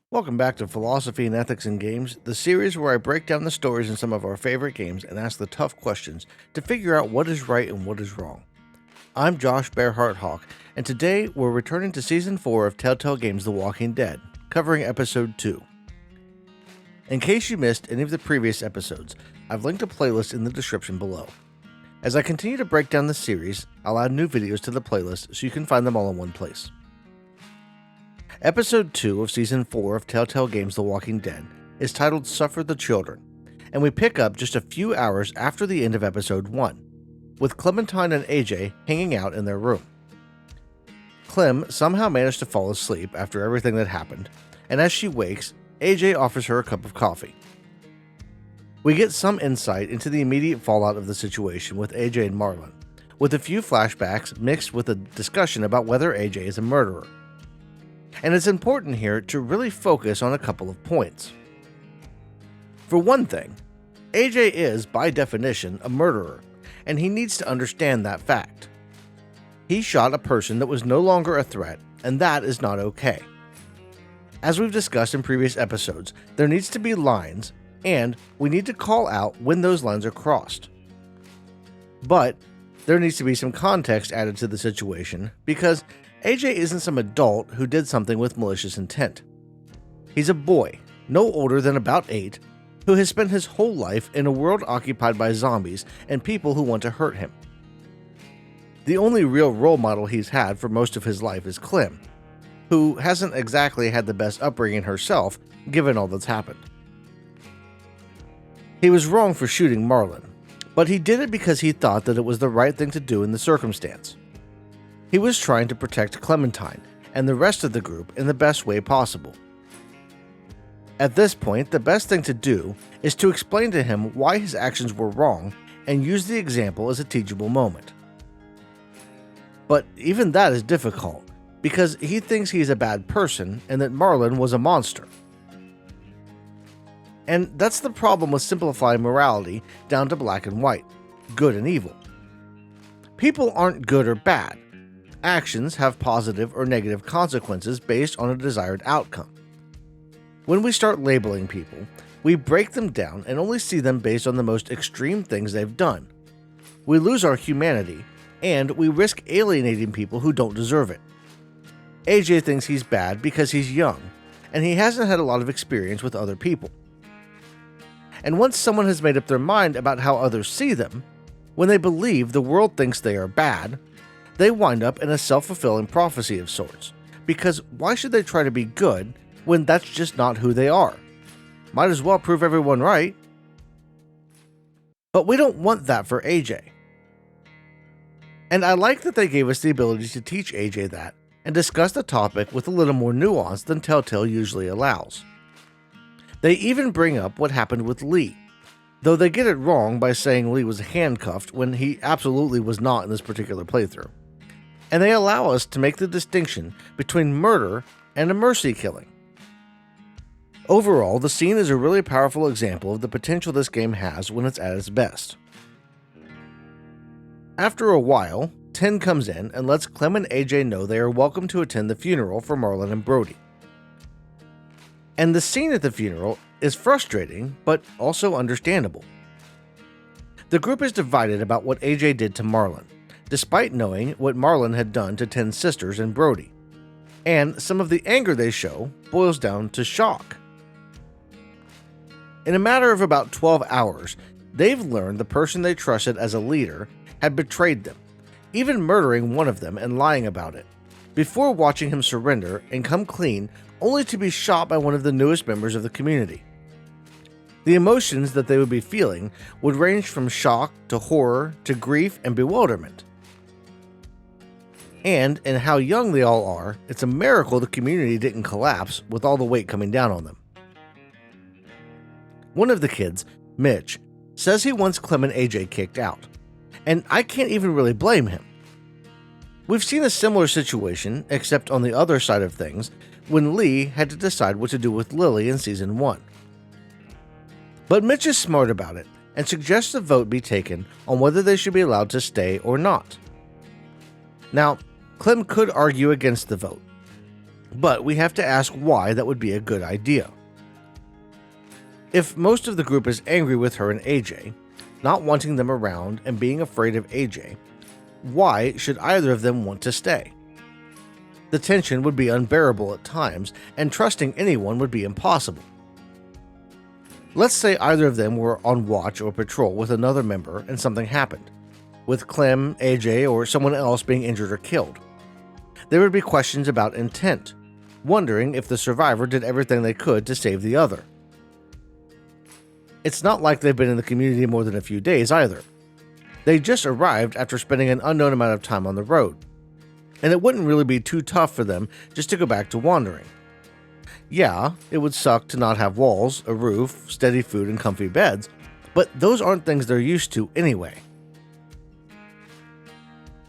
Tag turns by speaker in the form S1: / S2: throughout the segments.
S1: Welcome back to Philosophy and Ethics in Games, the series where I break down the stories in some of our favorite games and ask the tough questions to figure out what is right and what is wrong. I'm Josh Bearheart Hawk, and today we're returning to Season 4 of Telltale Games The Walking Dead, covering Episode 2. In case you missed any of the previous episodes, I've linked a playlist in the description below. As I continue to break down the series, I'll add new videos to the playlist so you can find them all in one place. Episode 2 of Season 4 of Telltale Games The Walking Dead is titled Suffer the Children, and we pick up just a few hours after the end of Episode 1, with Clementine and AJ hanging out in their room. Clem somehow managed to fall asleep after everything that happened, and as she wakes, AJ offers her a cup of coffee. We get some insight into the immediate fallout of the situation with AJ and Marlon, with a few flashbacks mixed with a discussion about whether AJ is a murderer. And it's important here to really focus on a couple of points. For one thing, AJ is, by definition, a murderer, and he needs to understand that fact. He shot a person that was no longer a threat, and that is not okay. As we've discussed in previous episodes, there needs to be lines, and we need to call out when those lines are crossed. But there needs to be some context added to the situation, because AJ isn't some adult who did something with malicious intent. He's a boy, no older than about 8, who has spent his whole life in a world occupied by zombies and people who want to hurt him. The only real role model he's had for most of his life is Clem, who hasn't exactly had the best upbringing herself given all that's happened. He was wrong for shooting Marlon, but he did it because he thought that it was the right thing to do in the circumstance. He was trying to protect Clementine and the rest of the group in the best way possible. At this point, the best thing to do is to explain to him why his actions were wrong and use the example as a teachable moment. But even that is difficult, because he thinks he's a bad person and that Marlon was a monster. And that's the problem with simplifying morality down to black and white, good and evil. People aren't good or bad. Actions have positive or negative consequences based on a desired outcome. When we start labeling people, we break them down and only see them based on the most extreme things they've done. We lose our humanity, and we risk alienating people who don't deserve it. AJ thinks he's bad because he's young, and he hasn't had a lot of experience with other people. And once someone has made up their mind about how others see them, when they believe the world thinks they are bad, they wind up in a self-fulfilling prophecy of sorts, because why should they try to be good when that's just not who they are? Might as well prove everyone right. But we don't want that for AJ. And I like that they gave us the ability to teach AJ that, and discuss the topic with a little more nuance than Telltale usually allows. They even bring up what happened with Lee, though they get it wrong by saying Lee was handcuffed when he absolutely was not in this particular playthrough. And they allow us to make the distinction between murder and a mercy killing. Overall, the scene is a really powerful example of the potential this game has when it's at its best. After a while, Tin comes in and lets Clem and AJ know they are welcome to attend the funeral for Marlon and Brody. And the scene at the funeral is frustrating, but also understandable. The group is divided about what AJ did to Marlon, despite knowing what Marlon had done to Tin's sisters and Brody. And some of the anger they show boils down to shock. In a matter of about 12 hours, they've learned the person they trusted as a leader had betrayed them, even murdering one of them and lying about it, before watching him surrender and come clean only to be shot by one of the newest members of the community. The emotions that they would be feeling would range from shock to horror to grief and bewilderment. And in how young they all are, it's a miracle the community didn't collapse with all the weight coming down on them. One of the kids, Mitch, says he wants Clem and AJ kicked out, and I can't even really blame him. We've seen a similar situation, except on the other side of things, when Lee had to decide what to do with Lily in Season 1. But Mitch is smart about it, and suggests a vote be taken on whether they should be allowed to stay or not. Now, Clem could argue against the vote, But we have to ask why that would be a good idea. If most of the group is angry with her and AJ, not wanting them around and being afraid of AJ, why should either of them want to stay? The tension would be unbearable at times, and trusting anyone would be impossible. Let's say either of them were on watch or patrol with another member and something happened, with Clem, AJ, or someone else being injured or killed. There would be questions about intent, wondering if the survivor did everything they could to save the other. It's not like they've been in the community more than a few days either. They just arrived after spending an unknown amount of time on the road, and it wouldn't really be too tough for them just to go back to wandering. Yeah, it would suck to not have walls, a roof, steady food, and comfy beds, but those aren't things they're used to anyway.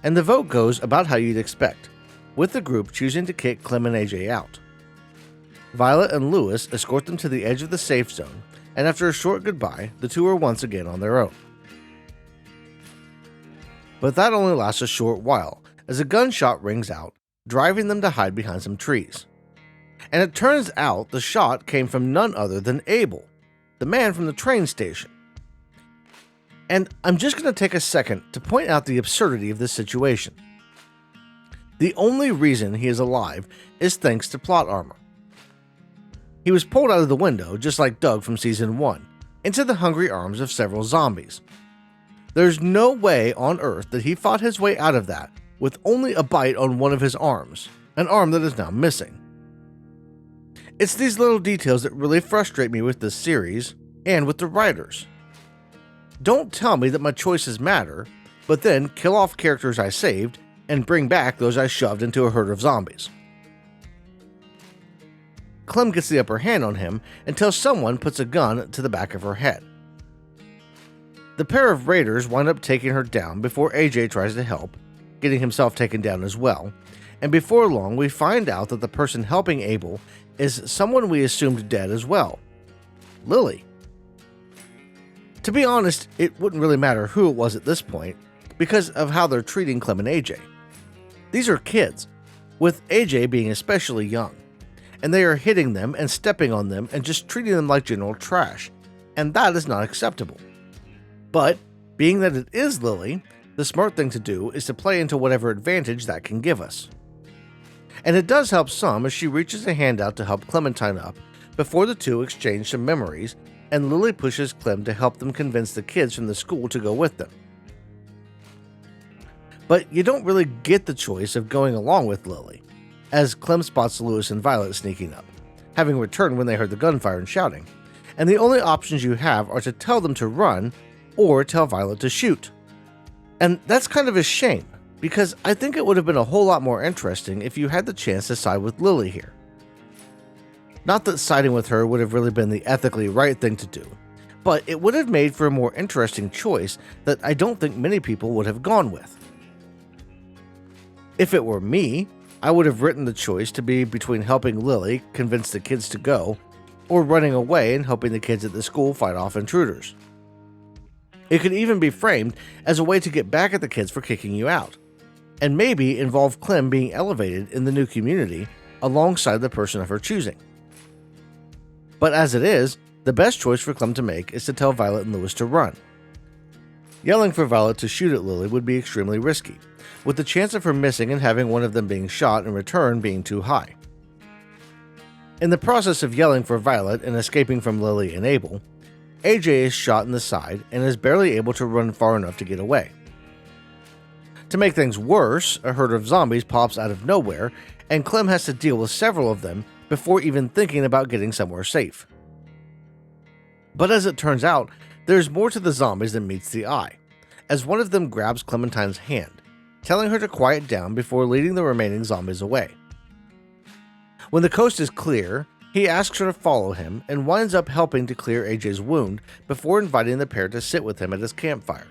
S1: And the vote goes about how you'd expect, with the group choosing to kick Clem and AJ out. Violet and Lewis escort them to the edge of the safe zone, and after a short goodbye, the two are once again on their own. But that only lasts a short while, as a gunshot rings out, driving them to hide behind some trees. And it turns out the shot came from none other than Abel, the man from the train station. And I'm just going to take a second to point out the absurdity of this situation. The only reason he is alive is thanks to plot armor. He was pulled out of the window, just like Doug from Season 1, into the hungry arms of several zombies. There's no way on Earth that he fought his way out of that with only a bite on one of his arms, an arm that is now missing. It's these little details that really frustrate me with this series, and with the writers. Don't tell me that my choices matter, but then kill off characters I saved, and bring back those I shoved into a herd of zombies. Clem gets the upper hand on him until someone puts a gun to the back of her head. The pair of raiders wind up taking her down before AJ tries to help, getting himself taken down as well, and before long we find out that the person helping Abel is someone we assumed dead as well, Lily. To be honest, it wouldn't really matter who it was at this point, because of how they're treating Clem and AJ. These are kids, with AJ being especially young, and they are hitting them and stepping on them and just treating them like general trash, and that is not acceptable. But, being that it is Lily, the smart thing to do is to play into whatever advantage that can give us. And it does help some as she reaches a hand out to help Clementine up before the two exchange some memories, and Lily pushes Clem to help them convince the kids from the school to go with them. But you don't really get the choice of going along with Lily, as Clem spots Lewis and Violet sneaking up, having returned when they heard the gunfire and shouting, and the only options you have are to tell them to run or tell Violet to shoot. And that's kind of a shame, because I think it would have been a whole lot more interesting if you had the chance to side with Lily here. Not that siding with her would have really been the ethically right thing to do, but it would have made for a more interesting choice that I don't think many people would have gone with. If it were me, I would have written the choice to be between helping Lily convince the kids to go, or running away and helping the kids at the school fight off intruders. It could even be framed as a way to get back at the kids for kicking you out, and maybe involve Clem being elevated in the new community alongside the person of her choosing. But as it is, the best choice for Clem to make is to tell Violet and Lewis to run. Yelling for Violet to shoot at Lily would be extremely risky, with the chance of her missing and having one of them being shot in return being too high. In the process of yelling for Violet and escaping from Lily and Abel, AJ is shot in the side and is barely able to run far enough to get away. To make things worse, a herd of zombies pops out of nowhere, and Clem has to deal with several of them before even thinking about getting somewhere safe. But as it turns out, there's more to the zombies than meets the eye, as one of them grabs Clementine's hand, telling her to quiet down before leading the remaining zombies away. When the coast is clear, he asks her to follow him and winds up helping to clear AJ's wound before inviting the pair to sit with him at his campfire.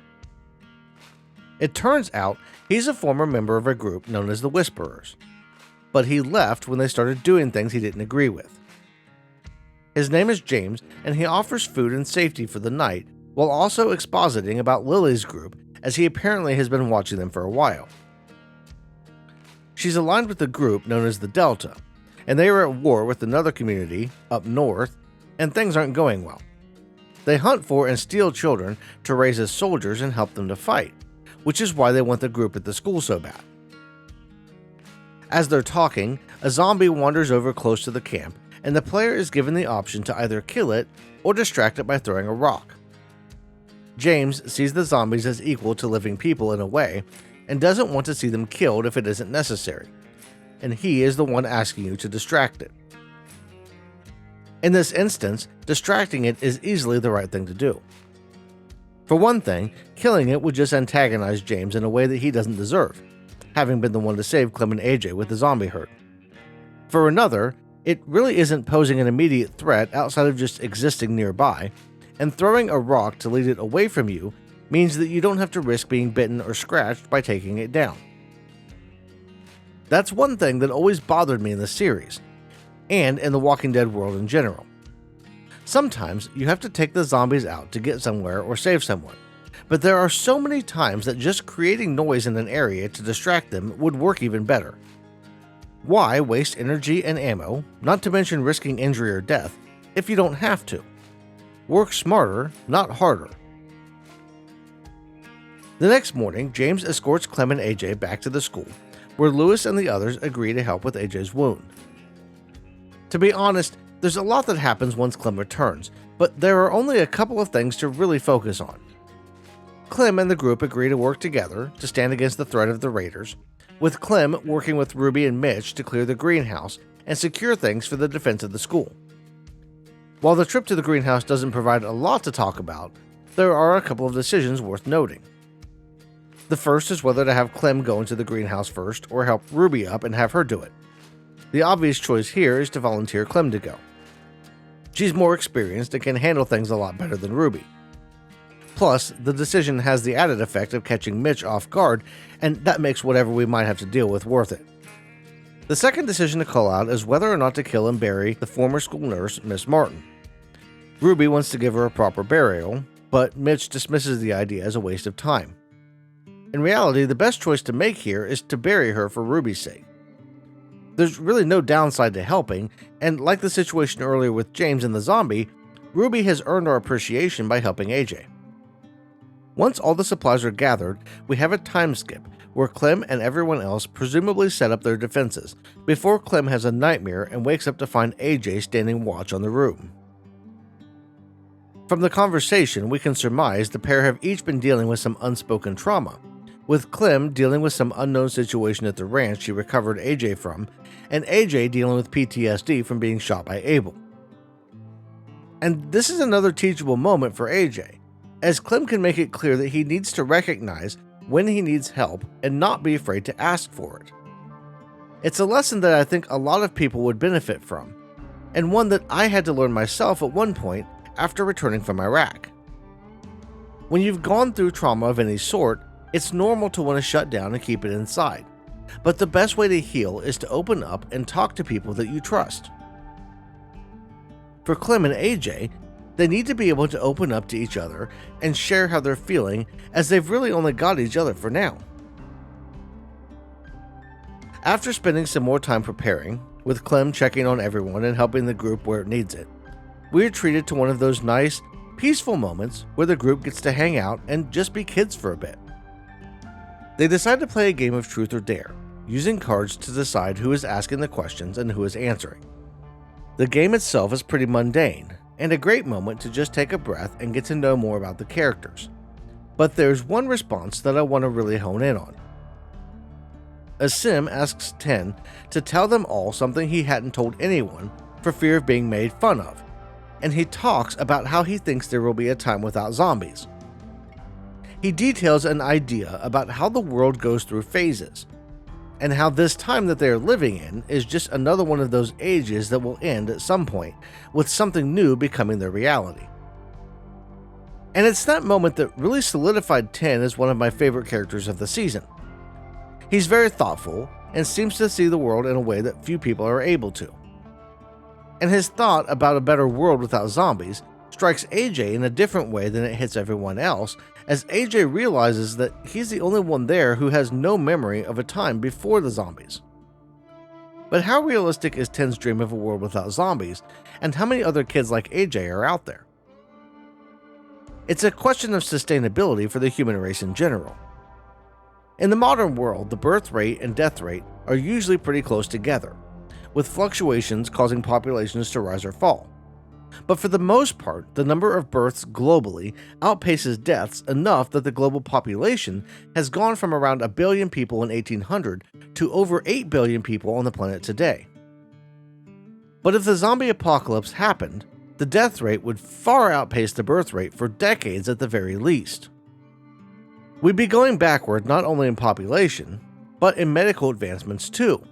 S1: It turns out he's a former member of a group known as the Whisperers, but he left when they started doing things he didn't agree with. His name is James, and he offers food and safety for the night while also expositing about Lily's group, as he apparently has been watching them for a while. She's aligned with the group known as the Delta, and they are at war with another community up north, and things aren't going well. They hunt for and steal children to raise as soldiers and help them to fight, which is why they want the group at the school so bad. As they're talking, a zombie wanders over close to the camp, and the player is given the option to either kill it or distract it by throwing a rock. James sees the zombies as equal to living people in a way, and doesn't want to see them killed if it isn't necessary, and he is the one asking you to distract it. In this instance, distracting it is easily the right thing to do. For one thing, killing it would just antagonize James in a way that he doesn't deserve, having been the one to save Clem and AJ with the zombie herd. For another, it really isn't posing an immediate threat outside of just existing nearby, and throwing a rock to lead it away from you means that you don't have to risk being bitten or scratched by taking it down. That's one thing that always bothered me in the series, and in the Walking Dead world in general. Sometimes you have to take the zombies out to get somewhere or save someone, but there are so many times that just creating noise in an area to distract them would work even better. Why waste energy and ammo, not to mention risking injury or death, if you don't have to? Work smarter, not harder. The next morning, James escorts Clem and AJ back to the school, where Lewis and the others agree to help with AJ's wound. To be honest, there's a lot that happens once Clem returns, but there are only a couple of things to really focus on. Clem and the group agree to work together to stand against the threat of the raiders, with Clem working with Ruby and Mitch to clear the greenhouse and secure things for the defense of the school. While the trip to the greenhouse doesn't provide a lot to talk about, there are a couple of decisions worth noting. The first is whether to have Clem go into the greenhouse first or help Ruby up and have her do it. The obvious choice here is to volunteer Clem to go. She's more experienced and can handle things a lot better than Ruby. Plus, the decision has the added effect of catching Mitch off guard, and that makes whatever we might have to deal with worth it. The second decision to call out is whether or not to kill and bury the former school nurse, Miss Martin. Ruby wants to give her a proper burial, but Mitch dismisses the idea as a waste of time. In reality, the best choice to make here is to bury her for Ruby's sake. There's really no downside to helping, and like the situation earlier with James and the zombie, Ruby has earned our appreciation by helping AJ. Once all the supplies are gathered, we have a time skip where Clem and everyone else presumably set up their defenses, before Clem has a nightmare and wakes up to find AJ standing watch on the room. From the conversation, we can surmise the pair have each been dealing with some unspoken trauma, with Clem dealing with some unknown situation at the ranch she recovered AJ from, and AJ dealing with PTSD from being shot by Abel. And this is another teachable moment for AJ, as Clem can make it clear that he needs to recognize when he needs help and not be afraid to ask for it. It's a lesson that I think a lot of people would benefit from, and one that I had to learn myself at one point after returning from Iraq. When you've gone through trauma of any sort, it's normal to want to shut down and keep it inside, but the best way to heal is to open up and talk to people that you trust. For Clem and AJ, they need to be able to open up to each other and share how they're feeling, as they've really only got each other for now. After spending some more time preparing, with Clem checking on everyone and helping the group where it needs it, we're treated to one of those nice, peaceful moments where the group gets to hang out and just be kids for a bit. They decide to play a game of truth or dare, using cards to decide who is asking the questions and who is answering. The game itself is pretty mundane, and a great moment to just take a breath and get to know more about the characters. But there's one response that I want to really hone in on. Asim asks Ten to tell them all something he hadn't told anyone for fear of being made fun of, and he talks about how he thinks there will be a time without zombies. He details an idea about how the world goes through phases, and how this time that they are living in is just another one of those ages that will end at some point, with something new becoming their reality. And it's that moment that really solidified Ten as one of my favorite characters of the season. He's very thoughtful and seems to see the world in a way that few people are able to. And his thought about a better world without zombies strikes AJ in a different way than it hits everyone else, as AJ realizes that he's the only one there who has no memory of a time before the zombies. But how realistic is Ten's dream of a world without zombies, and how many other kids like AJ are out there? It's a question of sustainability for the human race in general. In the modern world, the birth rate and death rate are usually pretty close together, with fluctuations causing populations to rise or fall. But for the most part, the number of births globally outpaces deaths enough that the global population has gone from around 1 billion people in 1800 to over 8 billion people on the planet today. But if the zombie apocalypse happened, the death rate would far outpace the birth rate for decades at the very least. We'd be going backward not only in population, but in medical advancements too,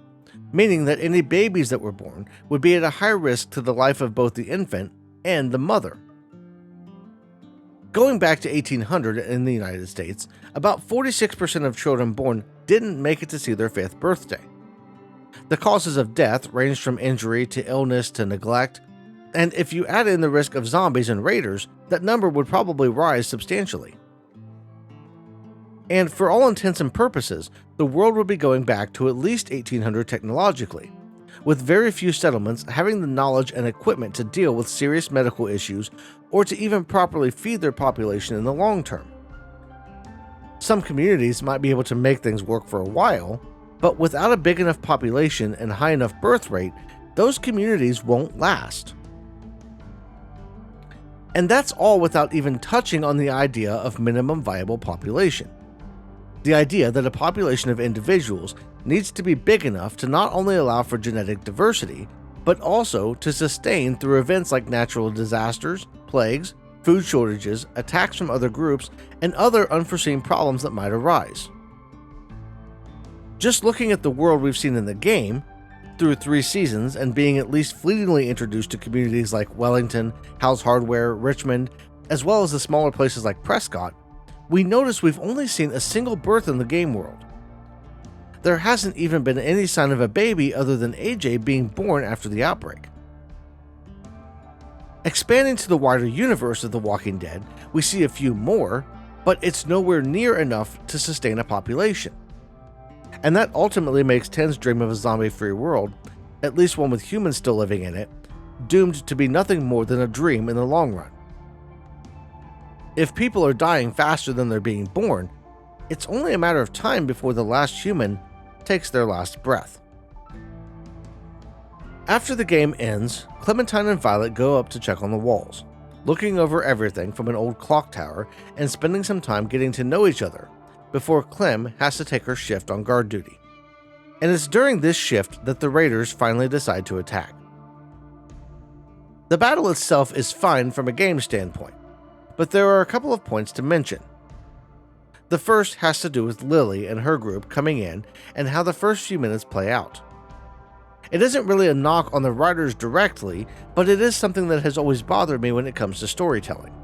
S1: meaning that any babies that were born would be at a high risk to the life of both the infant and the mother. Going back to 1800 in the United States, about 46% of children born didn't make it to see their 5th birthday. The causes of death ranged from injury to illness to neglect, and if you add in the risk of zombies and raiders, that number would probably rise substantially. And for all intents and purposes, the world would be going back to at least 1800 technologically, with very few settlements having the knowledge and equipment to deal with serious medical issues or to even properly feed their population in the long term. Some communities might be able to make things work for a while, but without a big enough population and high enough birth rate, those communities won't last. And that's all without even touching on the idea of minimum viable population. The idea that a population of individuals needs to be big enough to not only allow for genetic diversity, but also to sustain through events like natural disasters, plagues, food shortages, attacks from other groups, and other unforeseen problems that might arise. Just looking at the world we've seen in the game, through 3 seasons and being at least fleetingly introduced to communities like Wellington, House Hardware, Richmond, as well as the smaller places like Prescott, we notice we've only seen a single birth in the game world. There hasn't even been any sign of a baby other than AJ being born after the outbreak. Expanding to the wider universe of The Walking Dead, we see a few more, but it's nowhere near enough to sustain a population. And that ultimately makes Ten's dream of a zombie-free world, at least one with humans still living in it, doomed to be nothing more than a dream in the long run. If people are dying faster than they're being born, it's only a matter of time before the last human takes their last breath. After the game ends, Clementine and Violet go up to check on the walls, looking over everything from an old clock tower and spending some time getting to know each other before Clem has to take her shift on guard duty. And it's during this shift that the raiders finally decide to attack. The battle itself is fine from a game standpoint, but there are a couple of points to mention. The first has to do with Lily and her group coming in and how the first few minutes play out. It isn't really a knock on the writers directly, but it is something that has always bothered me when it comes to storytelling.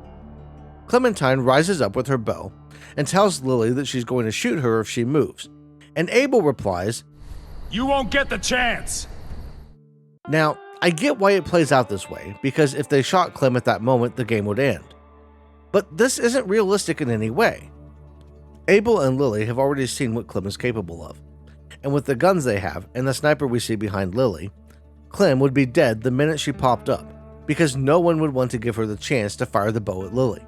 S1: Clementine rises up with her bow and tells Lily that she's going to shoot her if she moves, and Abel replies,
S2: "You won't get the chance!"
S1: Now, I get why it plays out this way, because if they shot Clem at that moment, the game would end. But this isn't realistic in any way. Abel and Lily have already seen what Clem is capable of, and with the guns they have and the sniper we see behind Lily, Clem would be dead the minute she popped up, because no one would want to give her the chance to fire the bow at Lily.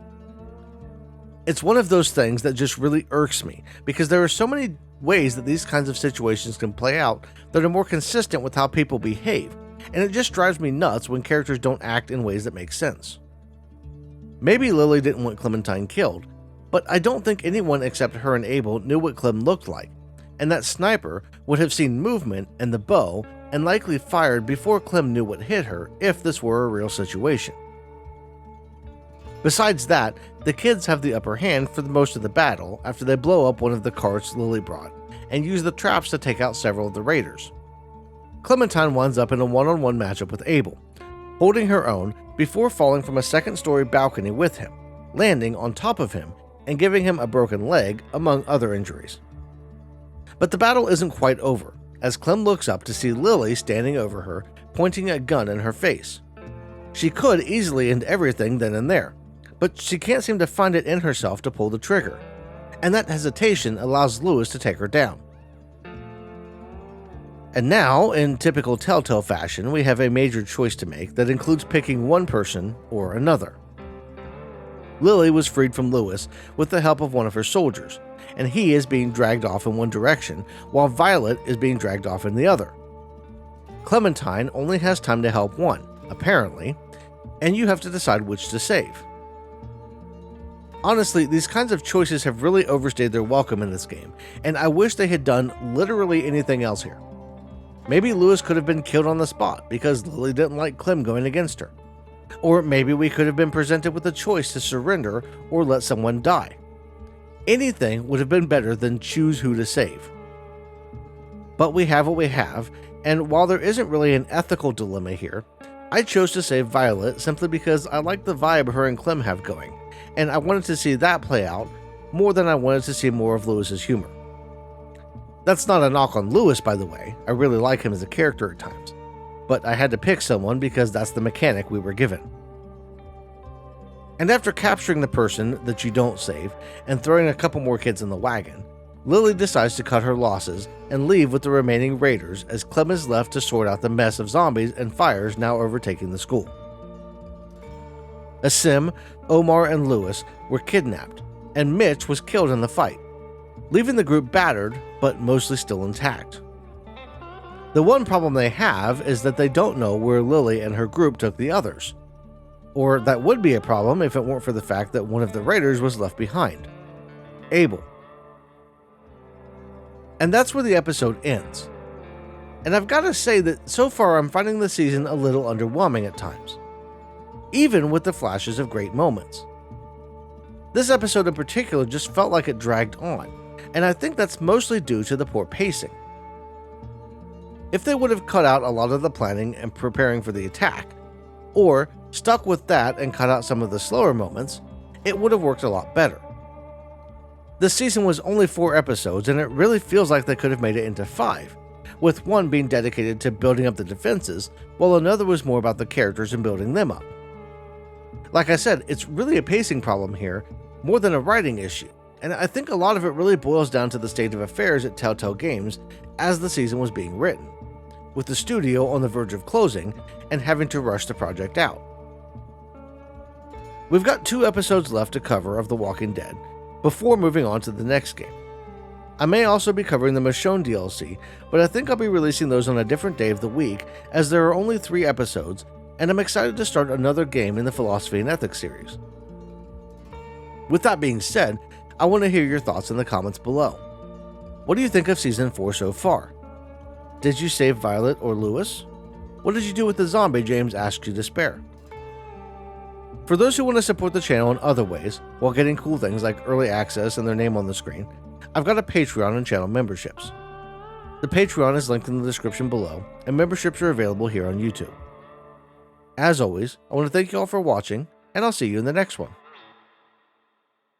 S1: It's one of those things that just really irks me, because there are so many ways that these kinds of situations can play out that are more consistent with how people behave, and it just drives me nuts when characters don't act in ways that make sense. Maybe Lily didn't want Clementine killed, but I don't think anyone except her and Abel knew what Clem looked like, and that sniper would have seen movement and the bow and likely fired before Clem knew what hit her if this were a real situation. Besides that, the kids have the upper hand for most of the battle after they blow up one of the carts Lily brought and use the traps to take out several of the raiders. Clementine winds up in a one-on-one matchup with Abel, holding her own before falling from a second-story balcony with him, landing on top of him and giving him a broken leg, among other injuries. But the battle isn't quite over, as Clem looks up to see Lily standing over her, pointing a gun in her face. She could easily end everything then and there, but she can't seem to find it in herself to pull the trigger, and that hesitation allows Lewis to take her down. And now, in typical Telltale fashion, we have a major choice to make that includes picking one person or another. Lily was freed from Lewis with the help of one of her soldiers, and he is being dragged off in one direction, while Violet is being dragged off in the other. Clementine only has time to help one, apparently, and you have to decide which to save. Honestly, these kinds of choices have really overstayed their welcome in this game, and I wish they had done literally anything else here. Maybe Lewis could have been killed on the spot because Lily didn't like Clem going against her. Or maybe we could have been presented with a choice to surrender or let someone die. Anything would have been better than choose who to save. But we have what we have, and while there isn't really an ethical dilemma here, I chose to save Violet simply because I like the vibe her and Clem have going, and I wanted to see that play out more than I wanted to see more of Lewis's humor. That's not a knock on Lewis, by the way. I really like him as a character at times. But I had to pick someone because that's the mechanic we were given. And after capturing the person that you don't save and throwing a couple more kids in the wagon, Lily decides to cut her losses and leave with the remaining raiders as Clem is left to sort out the mess of zombies and fires now overtaking the school. Asim, Omar, and Lewis were kidnapped, and Mitch was killed in the fight, leaving the group battered, but mostly still intact. The one problem they have is that they don't know where Lily and her group took the others. Or that would be a problem if it weren't for the fact that one of the raiders was left behind, Abel. And that's where the episode ends. And I've got to say that so far I'm finding the season a little underwhelming at times, even with the flashes of great moments. This episode in particular just felt like it dragged on, and I think that's mostly due to the poor pacing. If they would have cut out a lot of the planning and preparing for the attack, or stuck with that and cut out some of the slower moments, it would have worked a lot better. This season was only 4 episodes, and it really feels like they could have made it into 5, with one being dedicated to building up the defenses, while another was more about the characters and building them up. Like I said, it's really a pacing problem here, more than a writing issue, and I think a lot of it really boils down to the state of affairs at Telltale Games as the season was being written, with the studio on the verge of closing and having to rush the project out. We've got 2 episodes left to cover of The Walking Dead before moving on to the next game. I may also be covering the Michonne DLC, but I think I'll be releasing those on a different day of the week as there are only 3 episodes, and I'm excited to start another game in the Philosophy and Ethics series. With that being said, I want to hear your thoughts in the comments below. What do you think of Season 4 so far? Did you save Violet or Lewis? What did you do with the zombie James asked you to spare? For those who want to support the channel in other ways, while getting cool things like early access and their name on the screen, I've got a Patreon and channel memberships. The Patreon is linked in the description below, and memberships are available here on YouTube. As always, I want to thank you all for watching, and I'll see you in the next one.